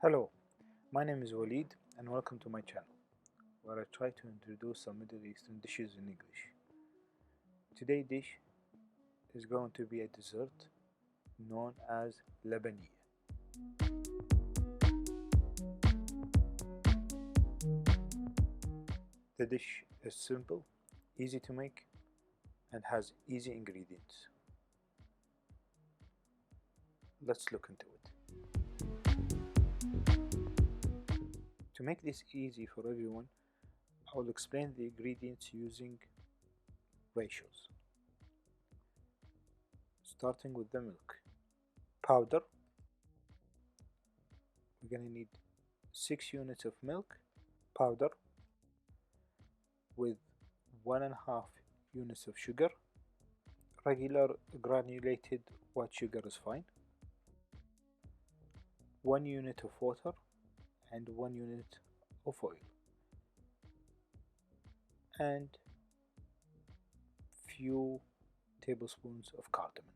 Hello, my name is Walid and welcome to my channel, where I try to introduce some Middle Eastern dishes in English. Today's dish is going to be a dessert known as labaniya. The dish is simple, easy to make, and has easy ingredients. Let's look into it. To make this easy for everyone, I will explain the ingredients using ratios. Starting with the milk. Powder. We're going to need 6 units of milk powder with 1.5 units of sugar. Regular granulated white sugar is fine. 1 unit of water and 1 unit of oil, and few tablespoons of cardamom.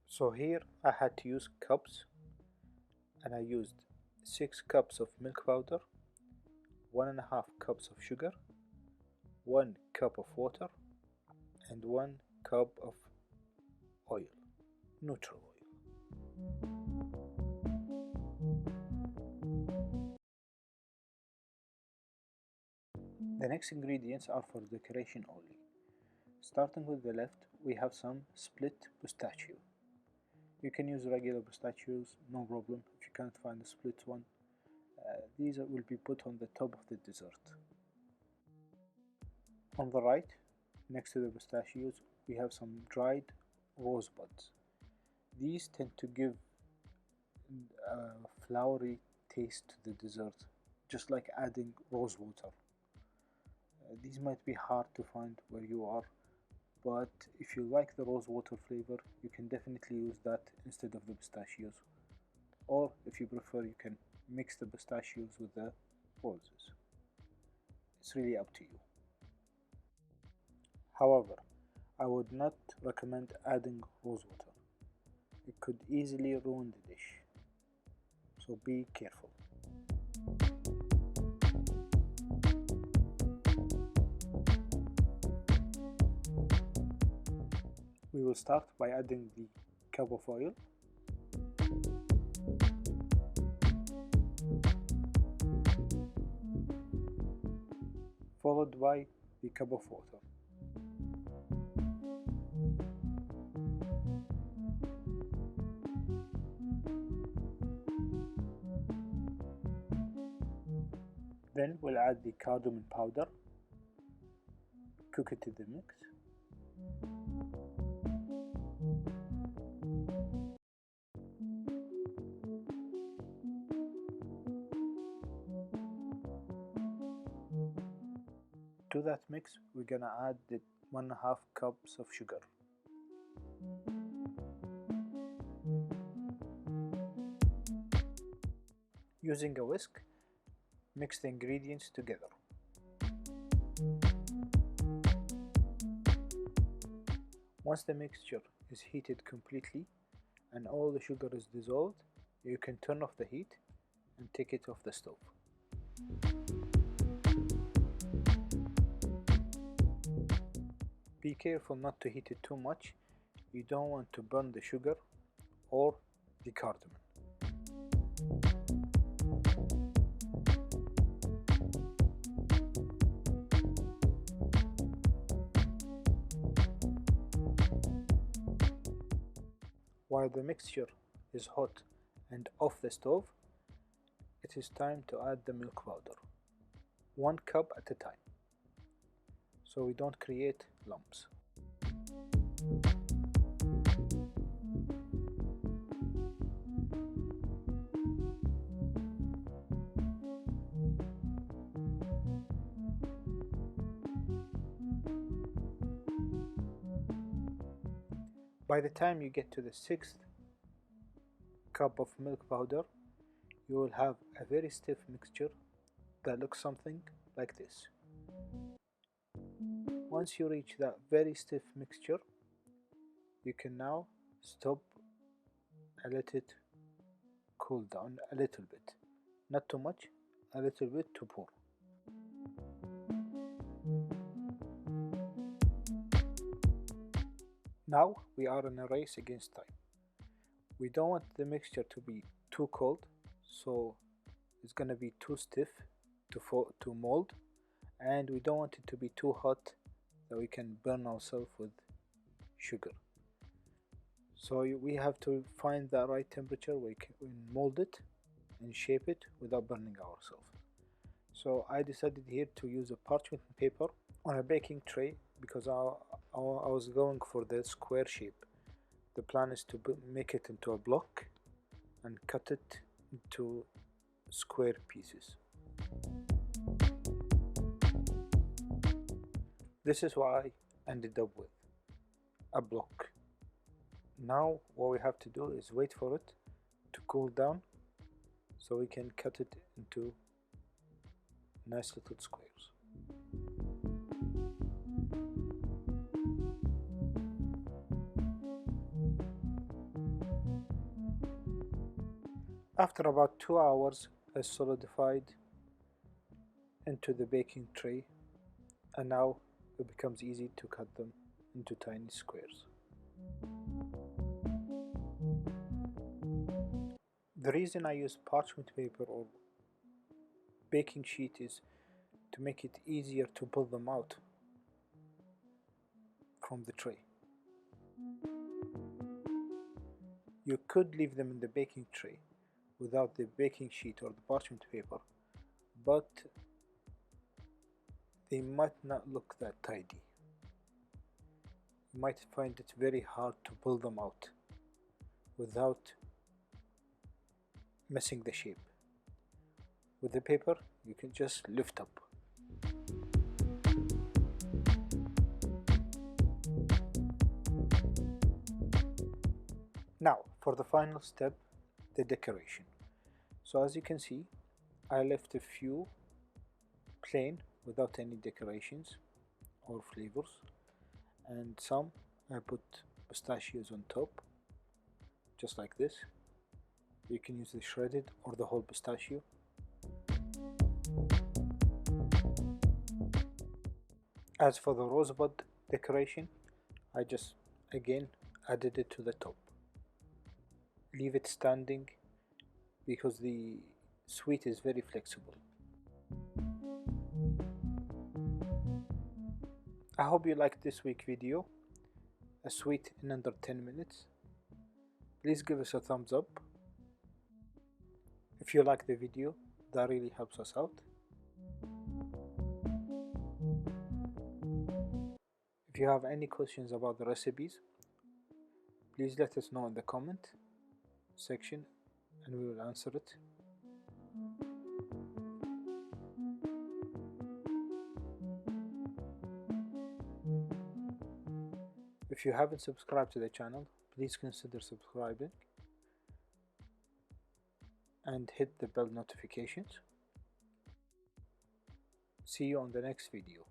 So here I had to use cups, and I used 6 cups of milk powder, 1.5 cups of sugar, 1 cup of water, and 1 cup of oil, neutral oil. The next ingredients are for decoration only. Starting with the left, we have some split pistachio. You can use regular pistachios, no problem if you can't find a split one. These will be put on the top of the dessert. On the right, next to the pistachios, we have some dried rosebuds. These tend to give a flowery taste to the dessert, just like adding rose water. These might be hard to find where you are, but if you like the rose water flavor, you can definitely use that instead of the pistachios. Or if you prefer, you can mix the pistachios with the roses. It's really up to you. However, I would not recommend adding rose water. It could easily ruin the dish, so be careful. We will start by adding the cup of oil, followed by the cup of water. Then we'll add the cardamom powder, cook it in the mix. To that mix, we're gonna add the 1.5 cups of sugar. Using a whisk, mix the ingredients together. Once the mixture is heated completely and all the sugar is dissolved, you can turn off the heat and take it off the stove. Be careful not to heat it too much. You don't want to burn the sugar or the cardamom. While the mixture is hot and off the stove, it is time to add the milk powder, 1 cup at a time, so we don't create lumps. By the time you get to the 6th cup of milk powder, you will have a very stiff mixture that looks something like this. Once you reach that very stiff mixture, you can now stop and let it cool down a little bit. Not too much, a little bit to pour. Now we are in a race against time. We don't want the mixture to be too cold, so it's gonna be too stiff to mold, and we don't want it to be too hot that we can burn ourselves with sugar. So we have to find the right temperature where we can mold it and shape it without burning ourselves. So I decided here to use a parchment paper on a baking tray because I was going for the square shape. The plan is to make it into a block and cut it into square pieces. This is what I ended up with, a block. Now what we have to do is wait for it to cool down so we can cut it into nice little squares. After about 2 hours, it's solidified into the baking tray, and now it becomes easy to cut them into tiny squares. The reason I use parchment paper or baking sheet is to make it easier to pull them out from the tray. You could leave them in the baking tray without the baking sheet or the parchment paper, but they might not look that tidy. You might find it very hard to pull them out without messing the shape. With the paper, you can just lift up. Now, for the final step, the decoration. So as you can see, I left a few plain without any decorations or flavors, and some I put pistachios on top, just like this. You can use the shredded or the whole pistachio. As for the rosebud decoration, I just again added it to the top. Leave it standing because the sweet is very flexible. I hope you liked this week's video, a sweet in under 10 minutes. Please give us a thumbs up. If you like the video, that really helps us out. If you have any questions about the recipes, please let us know in the comment section and we will answer it. If you haven't subscribed to the channel, please consider subscribing and hit the bell notifications. See you on the next video.